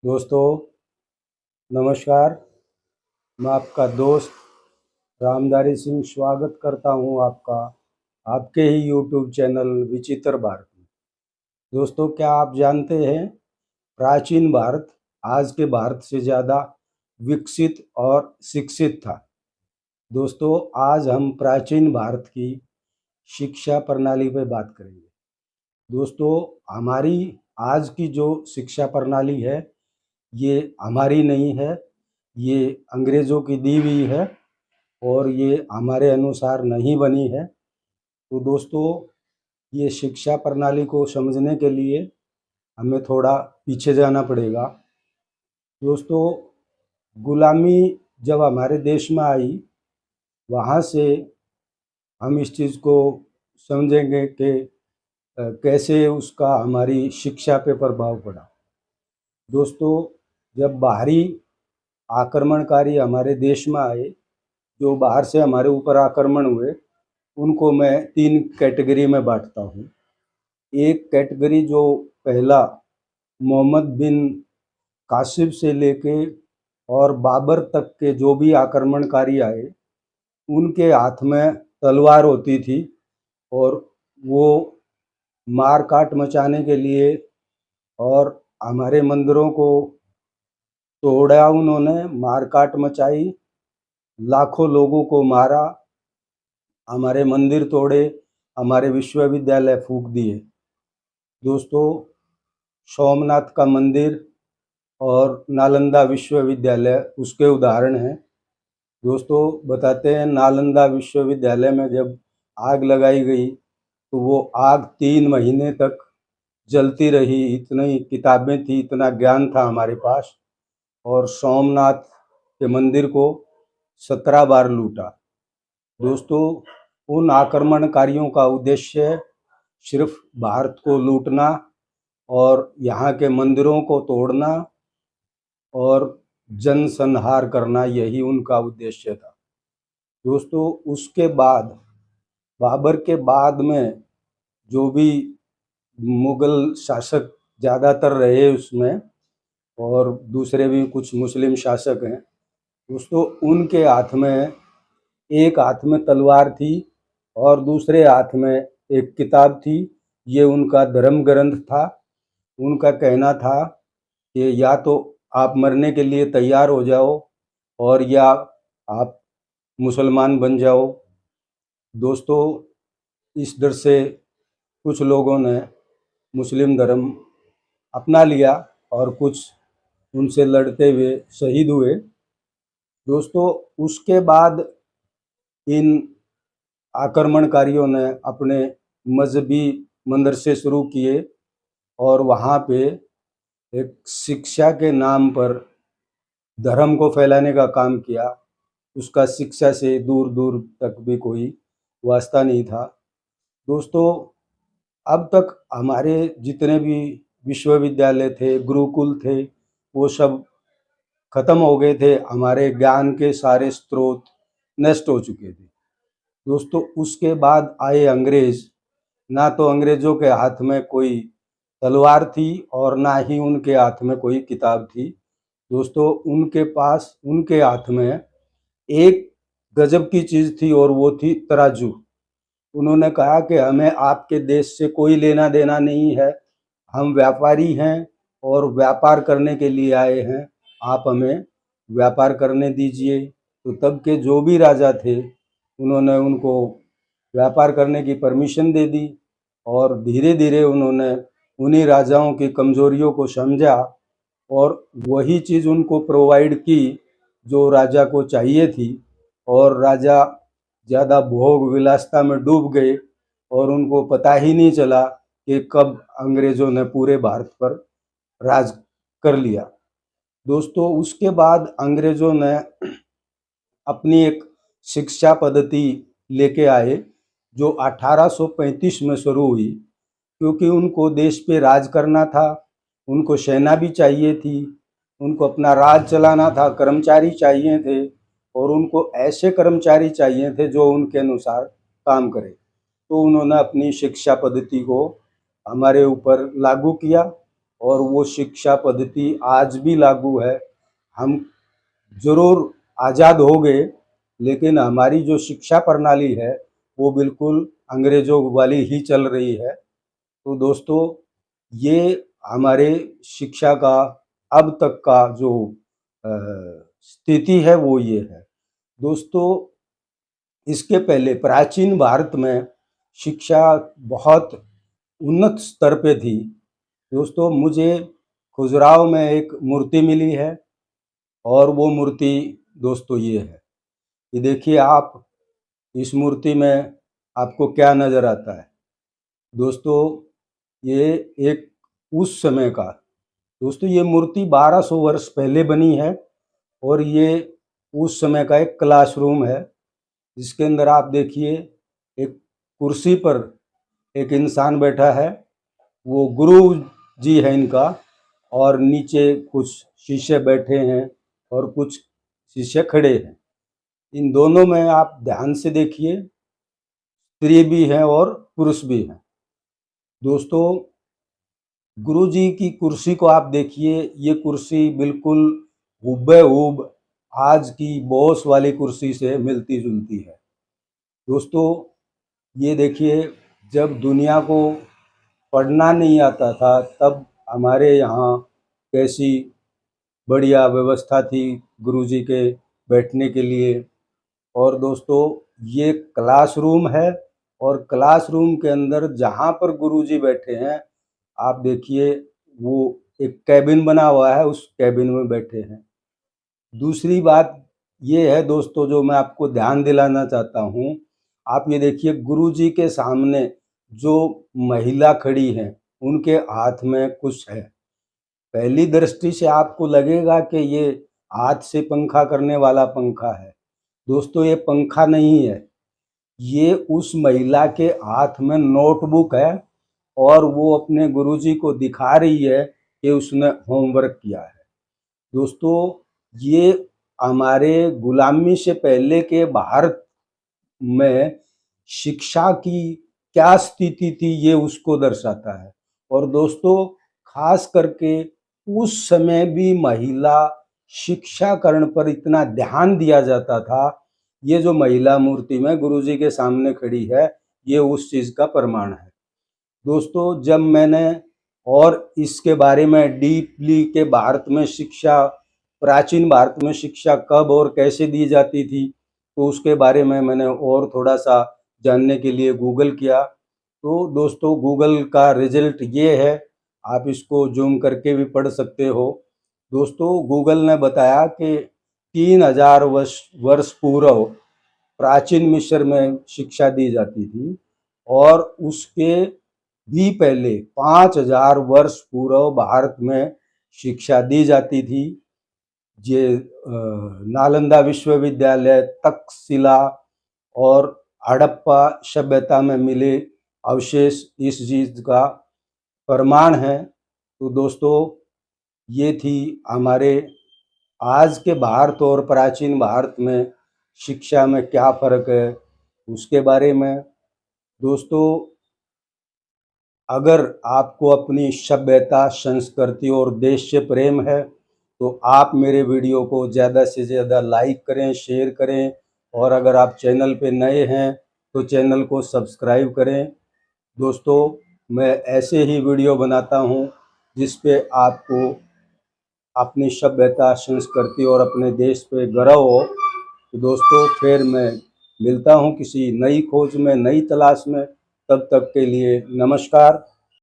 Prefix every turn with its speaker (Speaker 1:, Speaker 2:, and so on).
Speaker 1: दोस्तों नमस्कार। मैं आपका दोस्त रामधारी सिंह स्वागत करता हूं आपका आपके ही यूट्यूब चैनल विचित्र भारत में। दोस्तों, क्या आप जानते हैं प्राचीन भारत आज के भारत से ज़्यादा विकसित और शिक्षित था। दोस्तों, आज हम प्राचीन भारत की शिक्षा प्रणाली पर बात करेंगे। दोस्तों, हमारी आज की जो शिक्षा प्रणाली है ये हमारी नहीं है, ये अंग्रेज़ों की दी हुई है और ये हमारे अनुसार नहीं बनी है। तो दोस्तों, ये शिक्षा प्रणाली को समझने के लिए हमें थोड़ा पीछे जाना पड़ेगा। दोस्तों, गुलामी जब हमारे देश में आई, वहाँ से हम इस चीज़ को समझेंगे कि कैसे उसका हमारी शिक्षा पे प्रभाव पड़ा। दोस्तों, जब बाहरी आक्रमणकारी हमारे देश में आए, जो बाहर से हमारे ऊपर आक्रमण हुए, उनको मैं 3 कैटेगरी में बांटता हूँ। एक कैटेगरी जो पहला मोहम्मद बिन कासिब से लेके और बाबर तक के जो भी आक्रमणकारी आए, उनके हाथ में तलवार होती थी और वो मार काट मचाने के लिए और हमारे मंदिरों को तोड़ा, उन्होंने मार काट मचाई, लाखों लोगों को मारा, हमारे मंदिर तोड़े, हमारे विश्वविद्यालय फूंक दिए। दोस्तों, सोमनाथ का मंदिर और नालंदा विश्वविद्यालय उसके उदाहरण हैं। दोस्तों, बताते हैं नालंदा विश्वविद्यालय में जब आग लगाई गई तो वो आग 3 महीने तक जलती रही। इतनी किताबें थी, इतना ज्ञान था हमारे पास। और सोमनाथ के मंदिर को 17 बार लूटा। दोस्तों, उन आक्रमणकारियों का उद्देश्य सिर्फ भारत को लूटना और यहाँ के मंदिरों को तोड़ना और जनसंहार करना, यही उनका उद्देश्य था। दोस्तों, उसके बाद बाबर के बाद में जो भी मुग़ल शासक ज़्यादातर रहे उसमें, और दूसरे भी कुछ मुस्लिम शासक हैं। दोस्तों, उनके हाथ में एक हाथ में तलवार थी और दूसरे हाथ में एक किताब थी। ये उनका धर्म ग्रंथ था। उनका कहना था कि या तो आप मरने के लिए तैयार हो जाओ और या आप मुसलमान बन जाओ। दोस्तों, इस डर से कुछ लोगों ने मुस्लिम धर्म अपना लिया और कुछ उनसे लड़ते हुए शहीद हुए। दोस्तों, उसके बाद इन आक्रमणकारियों ने अपने मजहबी मदरसे शुरू किए और वहाँ पे एक शिक्षा के नाम पर धर्म को फैलाने का काम किया। उसका शिक्षा से दूर दूर तक भी कोई वास्ता नहीं था। दोस्तों, अब तक हमारे जितने भी विश्वविद्यालय थे, गुरुकुल थे, वो सब खत्म हो गए थे। हमारे ज्ञान के सारे स्रोत नष्ट हो चुके थे। दोस्तों, उसके बाद आए अंग्रेज़। ना तो अंग्रेज़ों के हाथ में कोई तलवार थी और ना ही उनके हाथ में कोई किताब थी। दोस्तों, उनके पास उनके हाथ में एक गजब की चीज़ थी और वो थी तराजू। उन्होंने कहा कि हमें आपके देश से कोई लेना देना नहीं है, हम व्यापारी हैं और व्यापार करने के लिए आए हैं, आप हमें व्यापार करने दीजिए। तो तब के जो भी राजा थे, उन्होंने उनको व्यापार करने की परमिशन दे दी और धीरे धीरे उन्होंने उन्हीं राजाओं की कमज़ोरियों को समझा और वही चीज़ उनको प्रोवाइड की जो राजा को चाहिए थी। और राजा ज़्यादा भोग विलासिता में डूब गए और उनको पता ही नहीं चला कि कब अंग्रेज़ों ने पूरे भारत पर राज कर लिया। दोस्तों, उसके बाद अंग्रेज़ों ने अपनी एक शिक्षा पद्धति लेके आए जो 1835 में शुरू हुई, क्योंकि उनको देश पे राज करना था, उनको सेना भी चाहिए थी, उनको अपना राज चलाना था, कर्मचारी चाहिए थे और उनको ऐसे कर्मचारी चाहिए थे जो उनके अनुसार काम करें। तो उन्होंने अपनी शिक्षा पद्धति को हमारे ऊपर लागू किया और वो शिक्षा पद्धति आज भी लागू है। हम ज़रूर आज़ाद हो गए, लेकिन हमारी जो शिक्षा प्रणाली है वो बिल्कुल अंग्रेज़ों वाली ही चल रही है। तो दोस्तों, ये हमारे शिक्षा का अब तक का जो स्थिति है वो ये है। दोस्तों, इसके पहले प्राचीन भारत में शिक्षा बहुत उन्नत स्तर पे थी। दोस्तों, मुझे खजुराहो में एक मूर्ति मिली है और वो मूर्ति दोस्तों ये है। ये देखिए आप, इस मूर्ति में आपको क्या नज़र आता है? दोस्तों, ये एक उस समय का, दोस्तों ये मूर्ति 1200 वर्ष पहले बनी है और ये उस समय का एक क्लासरूम है, जिसके अंदर आप देखिए एक कुर्सी पर एक इंसान बैठा है, वो गुरु जी है इनका, और नीचे कुछ शिष्य बैठे हैं और कुछ शिष्य खड़े हैं। इन दोनों में आप ध्यान से देखिए, स्त्री भी हैं और पुरुष भी हैं। दोस्तों, गुरु जी की कुर्सी को आप देखिए, ये कुर्सी बिल्कुल हुबेहूब आज की बॉस वाली कुर्सी से मिलती जुलती है। दोस्तों, ये देखिए, जब दुनिया को पढ़ना नहीं आता था तब हमारे यहाँ कैसी बढ़िया व्यवस्था थी गुरुजी के बैठने के लिए। और दोस्तों, ये क्लासरूम है और क्लासरूम के अंदर जहाँ पर गुरुजी बैठे हैं, आप देखिए वो एक कैबिन बना हुआ है, उस कैबिन में बैठे हैं। दूसरी बात ये है दोस्तों, जो मैं आपको ध्यान दिलाना चाहता हूँ, आप ये देखिए गुरुजी के सामने जो महिला खड़ी हैं, उनके हाथ में कुछ है। पहली दृष्टि से आपको लगेगा कि ये हाथ से पंखा करने वाला पंखा है। दोस्तों, ये पंखा नहीं है, ये उस महिला के हाथ में नोटबुक है और वो अपने गुरुजी को दिखा रही है कि उसने होमवर्क किया है। दोस्तों, ये हमारे गुलामी से पहले के भारत में शिक्षा की क्या स्थिति थी, ये उसको दर्शाता है। और दोस्तों, खास करके उस समय भी महिला शिक्षाकरण पर इतना ध्यान दिया जाता था। ये जो महिला मूर्ति में गुरुजी के सामने खड़ी है, ये उस चीज़ का प्रमाण है। दोस्तों, जब मैंने और इसके बारे में डीपली के भारत में शिक्षा, प्राचीन भारत में शिक्षा कब और कैसे दी जाती थी, तो उसके बारे में मैंने और थोड़ा सा जानने के लिए गूगल किया। तो दोस्तों, गूगल का रिजल्ट ये है, आप इसको जूम करके भी पढ़ सकते हो। दोस्तों, गूगल ने बताया कि 3000 वर्ष पूर्व प्राचीन मिस्र में शिक्षा दी जाती थी और उसके भी पहले 5000 वर्ष पूर्व भारत में शिक्षा दी जाती थी। ये नालंदा विश्वविद्यालय, तक्षशिला और हड़प्पा सभ्यता में मिले अवशेष इस चीज़ का प्रमाण है। तो दोस्तों, ये थी हमारे आज के भारत और प्राचीन भारत में शिक्षा में क्या फ़र्क है उसके बारे में। दोस्तों, अगर आपको अपनी सभ्यता, संस्कृति और देश से प्रेम है तो आप मेरे वीडियो को ज़्यादा से ज़्यादा लाइक करें, शेयर करें, और अगर आप चैनल पे नए हैं तो चैनल को सब्सक्राइब करें। दोस्तों, मैं ऐसे ही वीडियो बनाता हूँ जिस पे आपको अपनी सभ्यता, संस्कृति और अपने देश पे गर्व हो। तो दोस्तों, फिर मैं मिलता हूँ किसी नई खोज में, नई तलाश में। तब तक के लिए नमस्कार।